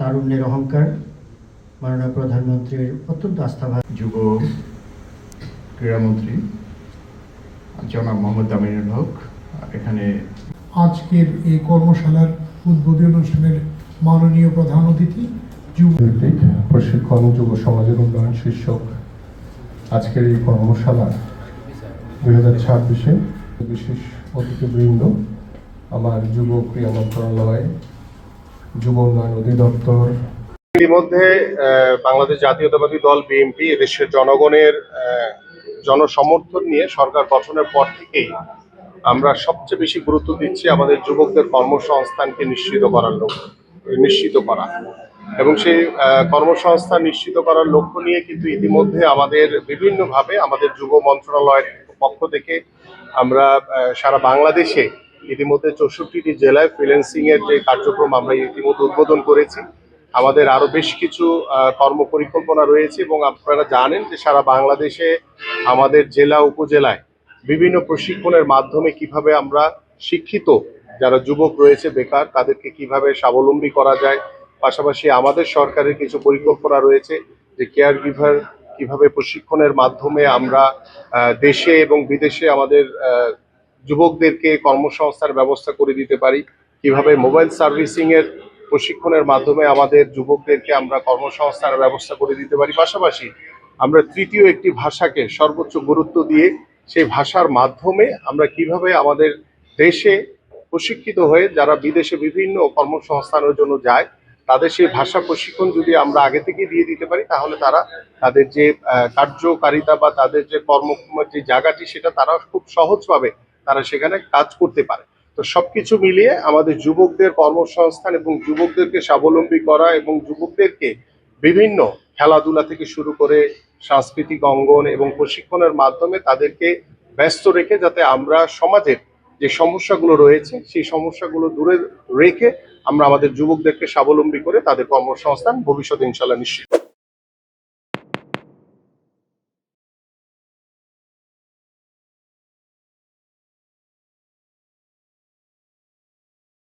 তারুণ্যের অহংকার, মাননীয় প্রধানমন্ত্রীর অত্যন্ত আস্থাভাজন যুব ক্রীড়ামন্ত্রী জনাব মোহাম্মদ আমিনুল হক এখানে আজকের এই কর্মশালার উদ্বোধনী অনুষ্ঠানের মাননীয় প্রধান অতিথি যুবভিত্তিক প্রশিক্ষণ যুব সমাজের উন্নয়ন শীর্ষক আজকের এই কর্মশালা 2026-এ বিশেষ অতিথিবৃন্দ, আমার যুব ক্রীড়া মন্ত্রণালয়, যুব উন্নয়ন অধিদপ্তর। ইতিমধ্যে বাংলাদেশ জাতীয়তাবাদী দল বিএনপি এদেশের জনগণের জনসমর্থন নিয়ে সরকার গঠনের পর থেকেই আমরা সবচেয়ে বেশি গুরুত্ব দিচ্ছি আমাদের যুবকদের কর্মসংস্থানকে নিশ্চিত করা এবং সেই কর্মসংস্থান নিশ্চিত করার লক্ষ্য নিয়ে কিন্তু ইতিমধ্যে আমাদের বিভিন্নভাবে আমাদের যুব মন্ত্রণালয়ের পক্ষ থেকে আমরা সারা বাংলাদেশে ইতিমধ্যে 64টি জেলায় ফ্রিল্যান্সিং এর যে কার্যক্রম আমরা ইতিমধ্যে উদ্বোধন করেছি। আমাদের আরো বেশ কিছু কর্ম পরিকল্পনা রয়েছে এবং আপনারা জানেন যে সারা বাংলাদেশে আমাদের জেলা উপজেলায় বিভিন্ন প্রশিক্ষণের মাধ্যমে কিভাবে আমরা শিক্ষিত যারা যুবক রয়েছে বেকার তাদেরকে কিভাবে স্বাবলম্বী করা যায়। পাশাপাশি আমাদের সরকারের কিছু পরিকল্পনা রয়েছে যে কেয়ার গিভার কিভাবে প্রশিক্ষণের মাধ্যমে আমরা দেশে এবং বিদেশে আমাদের যুবকদেরকে কর্মসংস্থার ব্যবস্থা করে দিতে পারি, কিভাবে মোবাইল সার্ভিসিং এর প্রশিক্ষণের মাধ্যমে আমাদের যুবকদেরকে আমরা কর্মসংস্থানের ব্যবস্থা করে দিতে পারি। পাশাপাশি আমরা তৃতীয় একটি ভাষাকে সর্বোচ্চ গুরুত্ব দিয়ে সেই ভাষার মাধ্যমে আমরা কিভাবে আমাদের দেশে প্রশিক্ষিত হয়ে যারা বিদেশে বিভিন্ন কর্মসংস্থানের জন্য যায় তাদের সেই ভাষা প্রশিক্ষণ যদি আমরা আগে থেকে দিয়ে দিতে পারি তাহলে তারা তাদের যে কার্যকারিতা বা তাদের যে যে জায়গাটি সেটা তারা খুব সহজভাবে তারা সেখানে কাজ করতে পারে। তো সবকিছু মিলিয়ে আমাদের যুবকদের কর্মসংস্থান এবং যুবকদেরকে স্বাবলম্বী করা এবং যুবকদেরকে বিভিন্ন খেলাধুলা থেকে শুরু করে সাংস্কৃতিক অঙ্গন এবং প্রশিক্ষণের মাধ্যমে তাদেরকে ব্যস্ত রেখে যাতে আমরা সমাজের যে সমস্যাগুলো রয়েছে সেই সমস্যাগুলো দূরে রেখে আমরা আমাদের যুবকদেরকে স্বাবলম্বী করে তাদের কর্মসংস্থান ভবিষ্যতে ইনশাল্লাহ নিশ্চিত।